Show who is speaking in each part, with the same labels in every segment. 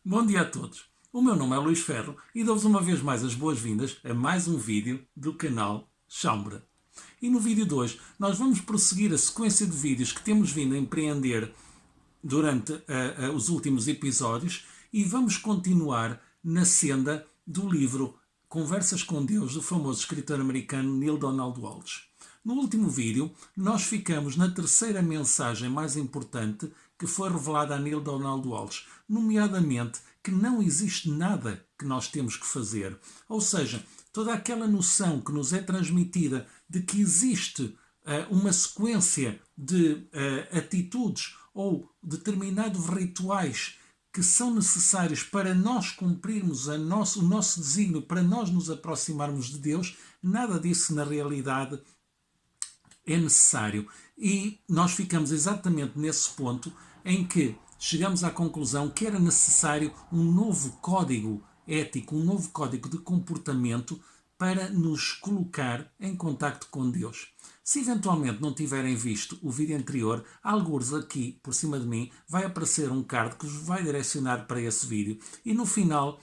Speaker 1: Bom dia a todos. O meu nome é Luís Ferro e dou-vos uma vez mais as boas-vindas a mais um vídeo do canal Chambra. E no vídeo de hoje nós vamos prosseguir a sequência de vídeos que temos vindo a empreender durante os últimos episódios e vamos continuar na senda do livro Conversas com Deus do famoso escritor americano Neale Donald Walsch. No último vídeo, nós ficamos na terceira mensagem mais importante que foi revelada a Neale Donald Walsch, nomeadamente que não existe nada que nós temos que fazer. Ou seja, toda aquela noção que nos é transmitida de que existe uma sequência de atitudes ou determinados rituais que são necessários para nós cumprirmos o nosso desígnio, para nós nos aproximarmos de Deus, nada disso na realidade é necessário. E nós ficamos exatamente nesse ponto em que chegamos à conclusão que era necessário um novo código ético, um novo código de comportamento para nos colocar em contacto com Deus. Se eventualmente não tiverem visto o vídeo anterior, algures aqui por cima de mim vai aparecer um card que vos vai direcionar para esse vídeo e no final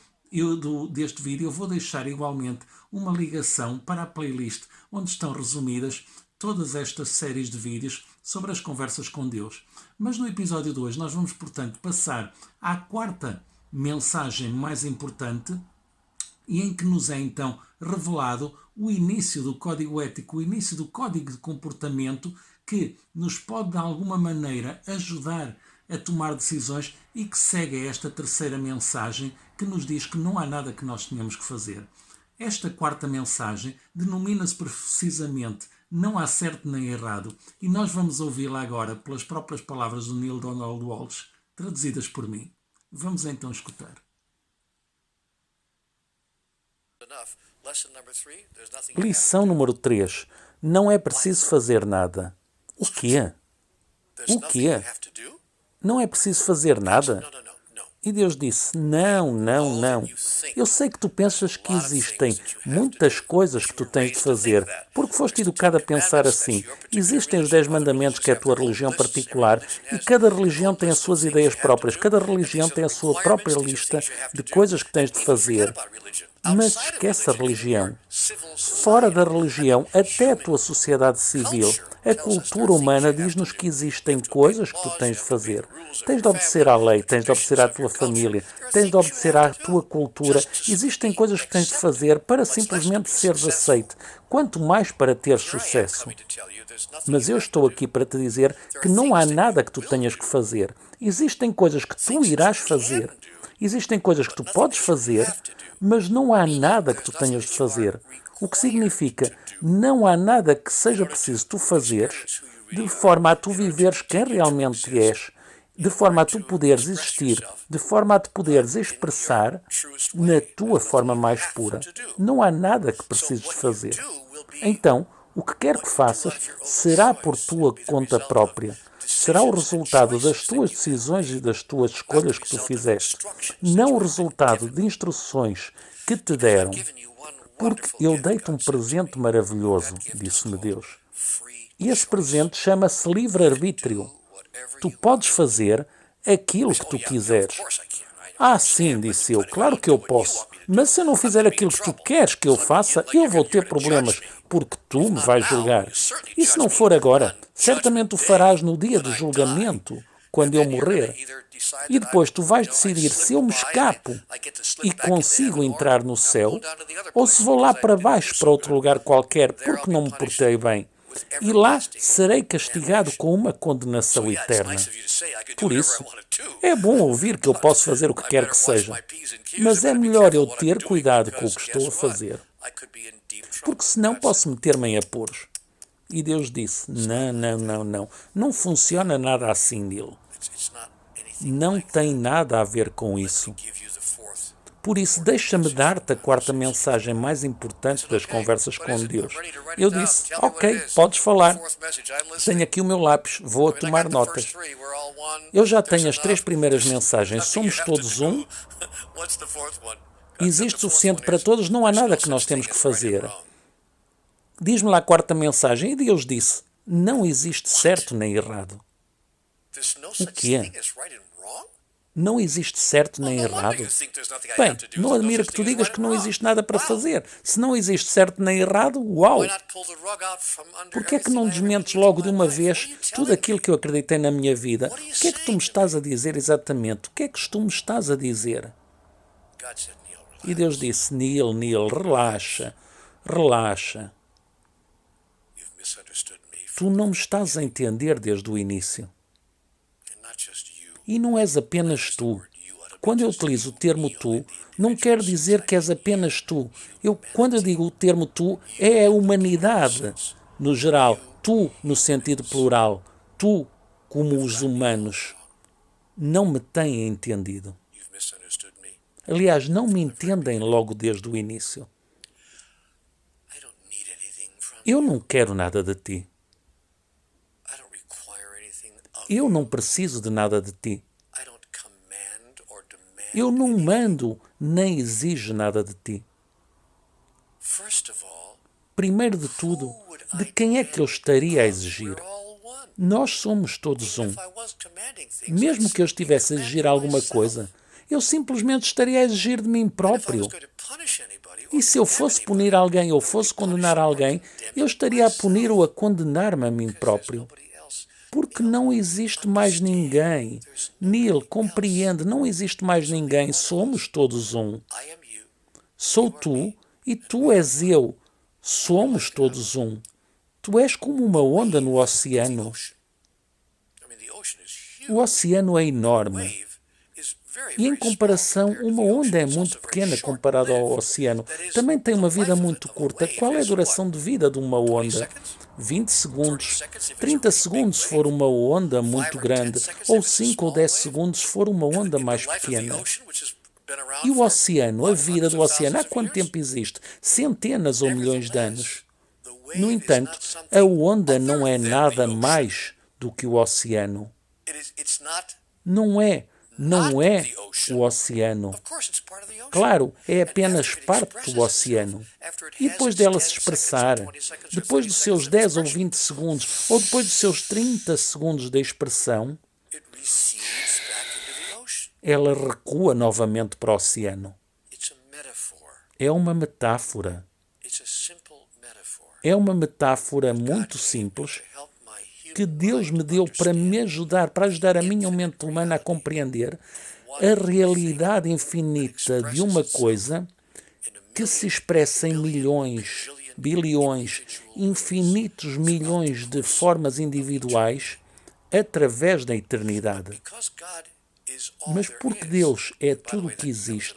Speaker 1: deste vídeo eu vou deixar igualmente uma ligação para a playlist onde estão resumidas todas estas séries de vídeos sobre as conversas com Deus. Mas no episódio de hoje nós vamos, portanto, passar à quarta mensagem mais importante e em que nos é então revelado o início do código ético, o início do código de comportamento que nos pode de alguma maneira ajudar a tomar decisões e que segue esta terceira mensagem que nos diz que não há nada que nós tenhamos que fazer. Esta quarta mensagem denomina-se precisamente Não há certo nem errado e nós vamos ouvi-la agora pelas próprias palavras do Neale Donald Walsch, traduzidas por mim. Vamos então escutar.
Speaker 2: Lição número 3. Não é preciso fazer nada. O quê? O quê? Não é preciso fazer nada? E Deus disse, não. Eu sei que tu pensas que existem muitas coisas que tu tens de fazer, porque foste educado a pensar assim. Existem os 10 mandamentos, que é a tua religião particular, e cada religião tem as suas ideias próprias, cada religião tem a sua própria lista de coisas que tens de fazer. Mas esquece a religião. Fora da religião, até a tua sociedade civil, a cultura humana diz-nos que existem coisas que tu tens de fazer. Tens de obedecer à lei, tens de obedecer à tua família, tens de obedecer à tua cultura. Existem coisas que tens de fazer para simplesmente seres aceite, quanto mais para ter sucesso. Mas eu estou aqui para te dizer que não há nada que tu tenhas que fazer. Existem coisas que tu irás fazer. Existem coisas que tu podes fazer, mas não há nada que tu tenhas de fazer. O que significa, não há nada que seja preciso tu fazeres de forma a tu viveres quem realmente és, de forma a tu poderes existir, de forma a te poderes expressar na tua forma mais pura. Não há nada que precises de fazer. Então, o que quer que faças será por tua conta própria. Será o resultado das tuas decisões e das tuas escolhas que tu fizeste, não o resultado de instruções que te deram. Porque eu dei-te um presente maravilhoso, disse-me Deus. E esse presente chama-se livre-arbítrio. Tu podes fazer aquilo que tu quiseres. Ah, sim, disse eu, claro que eu posso. Mas se eu não fizer aquilo que tu queres que eu faça, eu vou ter problemas, porque tu me vais julgar. E se não for agora, certamente o farás no dia do julgamento, quando eu morrer. E depois tu vais decidir se eu me escapo e consigo entrar no céu, ou se vou lá para baixo, para outro lugar qualquer, porque não me portei bem. E lá serei castigado com uma condenação eterna. Por isso, é bom ouvir que eu posso fazer o que quer que seja, mas é melhor eu ter cuidado com o que estou a fazer, porque senão posso meter-me em apuros. E Deus disse, não funciona nada assim, Neale. Não tem nada a ver com isso. Por isso, deixa-me dar-te a quarta mensagem mais importante das conversas com Deus. Eu disse, ok, podes falar. Tenho aqui o meu lápis, vou tomar notas. Eu já tenho as 3 primeiras mensagens. Somos todos um. Existe suficiente para todos, não há nada que nós temos que fazer. Diz-me lá a quarta mensagem. E Deus disse, não existe certo nem errado. O quê? Não existe certo nem errado. Bem, não admira que tu digas que não existe nada para fazer. Se não existe certo nem errado, uau! Por que é que não desmentes logo de uma vez tudo aquilo que eu acreditei na minha vida? O que é que tu me estás a dizer exatamente? O que é que tu me estás a dizer? E Deus disse, Neil, relaxa, relaxa. Tu não me estás a entender desde o início. E não és apenas tu. Quando eu utilizo o termo tu, não quer dizer que és apenas tu. Quando eu digo o termo tu, é a humanidade, no geral. Tu, no sentido plural. Tu, como os humanos. Não me têm entendido. Aliás, não me entendem logo desde o início. Eu não quero nada de ti. Eu não preciso de nada de ti. Eu não mando nem exijo nada de ti. Primeiro de tudo, de quem é que eu estaria a exigir? Nós somos todos um. Mesmo que eu estivesse a exigir alguma coisa, eu simplesmente estaria a exigir de mim próprio. E se eu fosse punir alguém ou fosse condenar alguém, eu estaria a punir ou a condenar-me a mim próprio. Porque não existe mais ninguém. Neil, compreende, não existe mais ninguém. Somos todos um. Sou tu e tu és eu. Somos todos um. Tu és como uma onda no oceano. O oceano é enorme. E em comparação, uma onda é muito pequena comparada ao oceano. Também tem uma vida muito curta. Qual é a duração de vida de uma onda? 20 segundos, 30 segundos se for uma onda muito grande, ou 5 ou 10 segundos se for uma onda mais pequena. E o oceano, a vida do oceano, há quanto tempo existe? Centenas ou milhões de anos. No entanto, a onda não é nada mais do que o oceano. Não é o oceano. Claro, é apenas parte do oceano. E depois dela se expressar, depois dos seus 10 ou 20 segundos, ou depois dos seus 30 segundos de expressão, ela recua novamente para o oceano. É uma metáfora. É uma metáfora muito simples que Deus me deu para me ajudar, para ajudar a minha mente humana a compreender a realidade infinita de uma coisa que se expressa em milhões, bilhões, infinitos milhões de formas individuais através da eternidade. Mas porque Deus é tudo o que existe,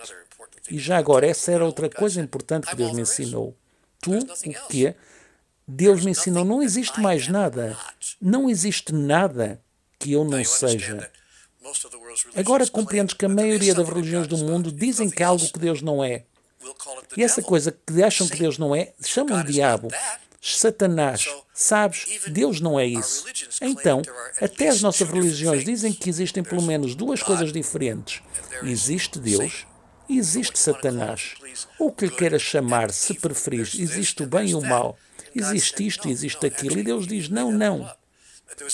Speaker 2: e já agora essa era outra coisa importante que Deus me ensinou. Tu, o quê? Deus me ensinou, não existe mais nada. Não existe nada que eu não seja. Agora compreendes que a maioria das religiões do mundo dizem que é algo que Deus não é. E essa coisa que acham que Deus não é, chamam de diabo, Satanás. Sabes, Deus não é isso. Então, até as nossas religiões dizem que existem pelo menos duas coisas diferentes. Existe Deus e existe Satanás. Ou o que lhe queiras chamar, se preferires, existe o bem e o mal. Existe isto e existe aquilo. E Deus diz, não, não.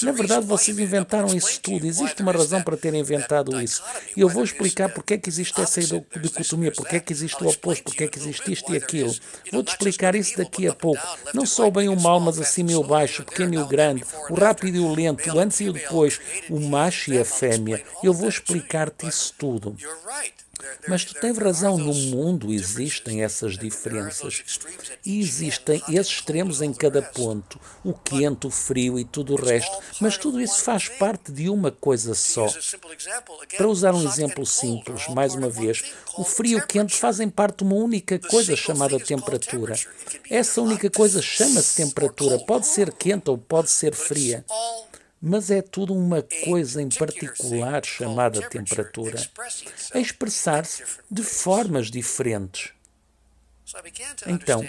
Speaker 2: Na verdade, vocês inventaram isso tudo. Existe uma razão para terem inventado isso. E eu vou explicar porque é que existe essa dicotomia, porque é que existe o oposto, porque é que existe isto e aquilo. Vou-te explicar isso daqui a pouco. Não só o bem e o mal, mas acima e o baixo, o pequeno e o grande, o rápido e o lento, o antes e o depois, o macho e a fêmea. Eu vou explicar-te isso tudo. Mas tu tens razão, no mundo existem essas diferenças. E existem esses extremos em cada ponto, o quente, o frio e tudo o resto. Mas tudo isso faz parte de uma coisa só. Para usar um exemplo simples, mais uma vez, o frio e o quente fazem parte de uma única coisa chamada temperatura. Essa única coisa chama-se temperatura. Pode ser quente ou pode ser fria. Mas é tudo uma coisa em particular chamada temperatura, a expressar-se de formas diferentes. Então,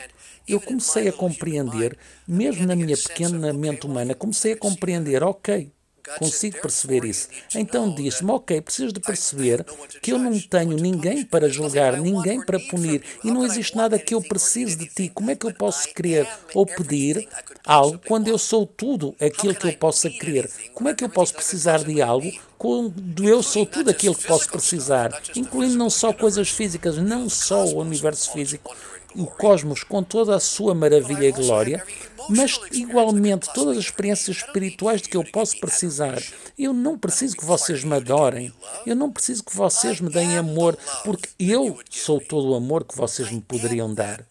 Speaker 2: eu comecei a compreender, mesmo na minha pequena mente humana, comecei a compreender, ok, consigo perceber isso. Então disse-me, ok, preciso de perceber que eu não tenho ninguém para julgar, ninguém para punir, e não existe nada que eu precise de ti. Como é que eu posso querer ou pedir algo quando eu sou tudo aquilo que eu possa querer? Como é que eu posso precisar de algo quando eu sou tudo aquilo que posso precisar, incluindo não só coisas físicas, não só o universo físico, o cosmos com toda a sua maravilha e glória, mas igualmente todas as experiências espirituais de que eu posso precisar. Eu não preciso que vocês me adorem, eu não preciso que vocês me deem amor, porque eu sou todo o amor que vocês me poderiam dar.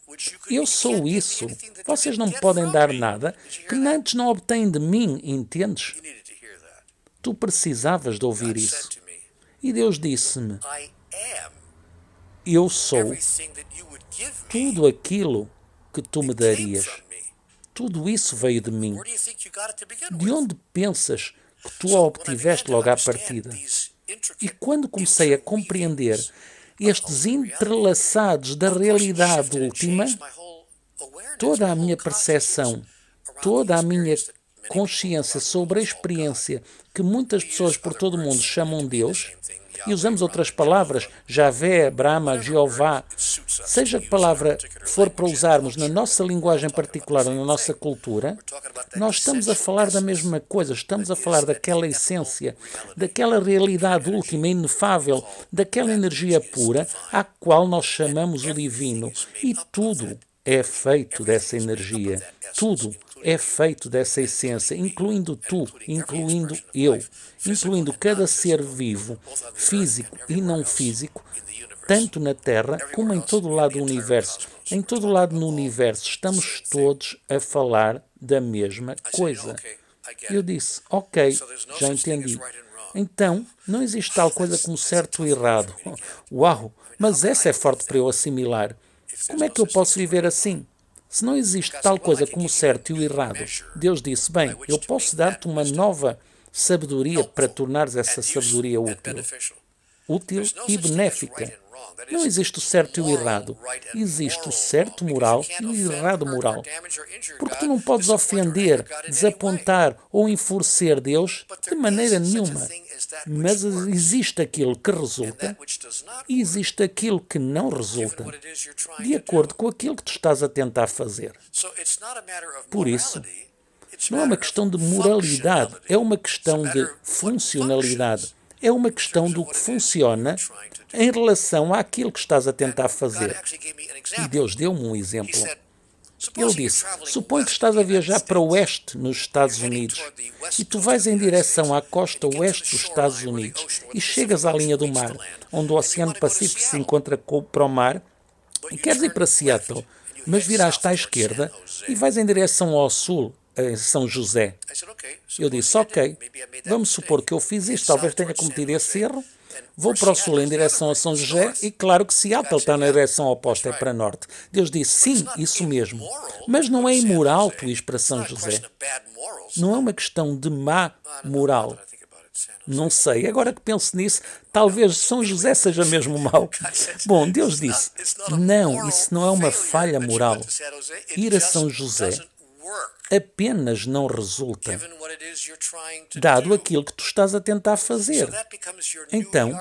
Speaker 2: Eu sou isso. Vocês não me podem dar nada que antes não obtêm de mim, entendes? Tu precisavas de ouvir isso. E Deus disse-me, eu sou tudo aquilo que tu me darias. Tudo isso veio de mim. De onde pensas que tu a obtiveste logo à partida? E quando comecei a compreender estes entrelaçados da realidade última, toda a minha percepção, toda a minha consciência sobre a experiência que muitas pessoas por todo o mundo chamam Deus, e usamos outras palavras, Javé, Brahma, Jeová, seja que palavra for para usarmos na nossa linguagem particular ou na nossa cultura, nós estamos a falar da mesma coisa, estamos a falar daquela essência, daquela realidade última, inefável, daquela energia pura à qual nós chamamos o divino. E tudo é feito dessa energia, tudo é feito dessa essência, incluindo tu, incluindo eu, incluindo cada ser vivo, físico e não físico, tanto na Terra como em todo o lado do universo. Em todo o lado no universo estamos todos a falar da mesma coisa. Eu disse, ok, já entendi. Então, não existe tal coisa como certo e errado. Uau, mas essa é forte para eu assimilar. Como é que eu posso viver assim? Se não existe tal coisa como o certo e o errado, Deus disse, bem, eu posso dar-te uma nova sabedoria para tornares essa sabedoria útil e benéfica. Não existe o certo e o errado. Existe o certo moral e o errado moral. Porque tu não podes ofender, desapontar ou enfurecer Deus de maneira nenhuma. Mas existe aquilo que resulta e existe aquilo que não resulta, de acordo com aquilo que tu estás a tentar fazer. Por isso, não é uma questão de moralidade, é uma questão de funcionalidade. É uma questão do que funciona em relação àquilo que estás a tentar fazer. E Deus deu-me um exemplo. Ele disse, supõe que estás a viajar para o oeste nos Estados Unidos e tu vais em direção à costa oeste dos Estados Unidos e chegas à linha do mar, onde o Oceano Pacífico se encontra para o mar, e queres ir para Seattle, mas viraste à esquerda e vais em direção ao sul, a São José. Eu disse, ok, vamos supor que eu fiz isto, talvez tenha cometido esse erro, vou para o sul em direção a São José e claro que Seattle está na direção oposta, é para norte. Deus disse, sim, isso mesmo. Mas não é imoral tu ires para São José. Não é uma questão de má moral. Não sei, agora que penso nisso, talvez São José seja mesmo mau. Bom, Deus disse, não, isso não é uma falha moral. Ir a São José apenas não resulta, dado aquilo que tu estás a tentar fazer. Então,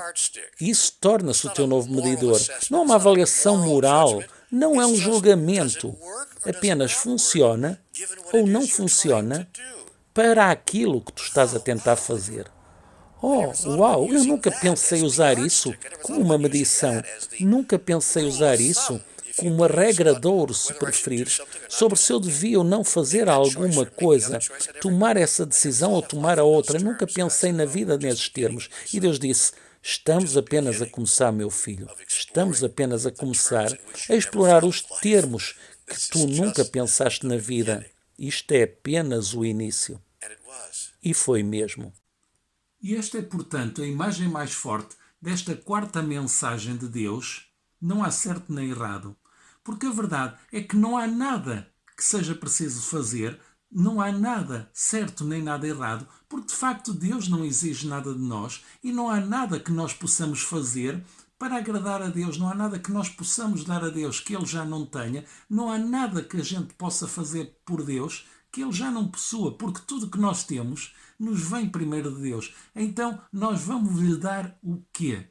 Speaker 2: isso torna-se o teu novo medidor. Não é uma avaliação moral, não é um julgamento. Apenas funciona ou não funciona para aquilo que tu estás a tentar fazer. Oh, uau, eu nunca pensei usar isso como uma medição. Nunca pensei usar isso como uma regra de ouro, se preferires, sobre se eu devia ou não fazer alguma coisa, tomar essa decisão ou tomar a outra. Nunca pensei na vida nesses termos. E Deus disse, estamos apenas a começar, meu filho. Estamos apenas a começar a explorar os termos que tu nunca pensaste na vida. Isto é apenas o início. E foi mesmo.
Speaker 1: E esta é, portanto, a imagem mais forte desta quarta mensagem de Deus. Não há certo nem errado. Porque a verdade é que não há nada que seja preciso fazer, não há nada certo nem nada errado, porque de facto Deus não exige nada de nós e não há nada que nós possamos fazer para agradar a Deus, não há nada que nós possamos dar a Deus que Ele já não tenha, não há nada que a gente possa fazer por Deus que ele já não possua, porque tudo que nós temos nos vem primeiro de Deus. Então nós vamos lhe dar o quê?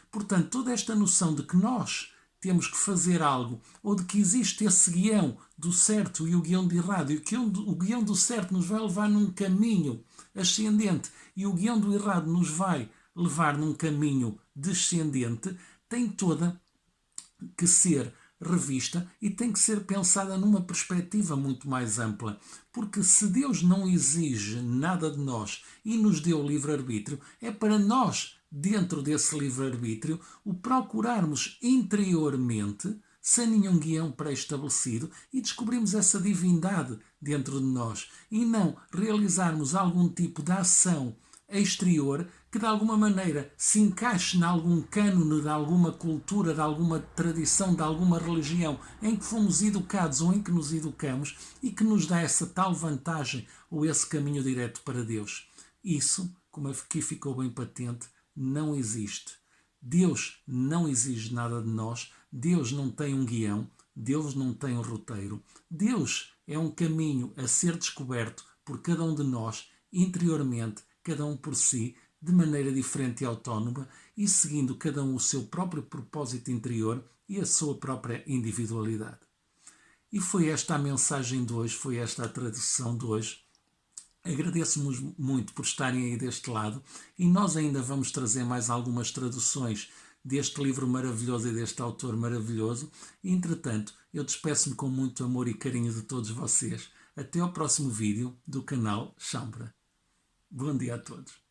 Speaker 1: Portanto, toda esta noção de que nós temos que fazer algo, ou de que existe esse guião do certo e o guião de errado, e que o guião do certo nos vai levar num caminho ascendente e o guião do errado nos vai levar num caminho descendente, tem toda que ser revista e tem que ser pensada numa perspectiva muito mais ampla. Porque se Deus não exige nada de nós e nos deu livre-arbítrio, é para nós, dentro desse livre-arbítrio, o procurarmos interiormente, sem nenhum guião pré-estabelecido, e descobrirmos essa divindade dentro de nós e não realizarmos algum tipo de ação exterior que de alguma maneira se encaixe em algum cânone de alguma cultura, de alguma tradição, de alguma religião em que fomos educados ou em que nos educamos e que nos dá essa tal vantagem ou esse caminho direto para Deus. Isso, como aqui ficou bem patente, não existe. Deus não exige nada de nós, Deus não tem um guião, Deus não tem um roteiro. Deus é um caminho a ser descoberto por cada um de nós, interiormente, cada um por si, de maneira diferente e autónoma e seguindo cada um o seu próprio propósito interior e a sua própria individualidade. E foi esta a mensagem de hoje, foi esta a tradução de hoje. Agradeço-vos muito por estarem aí deste lado e nós ainda vamos trazer mais algumas traduções deste livro maravilhoso e deste autor maravilhoso. E, entretanto, eu despeço-me com muito amor e carinho de todos vocês. Até ao próximo vídeo do canal Chambra. Bom dia a todos.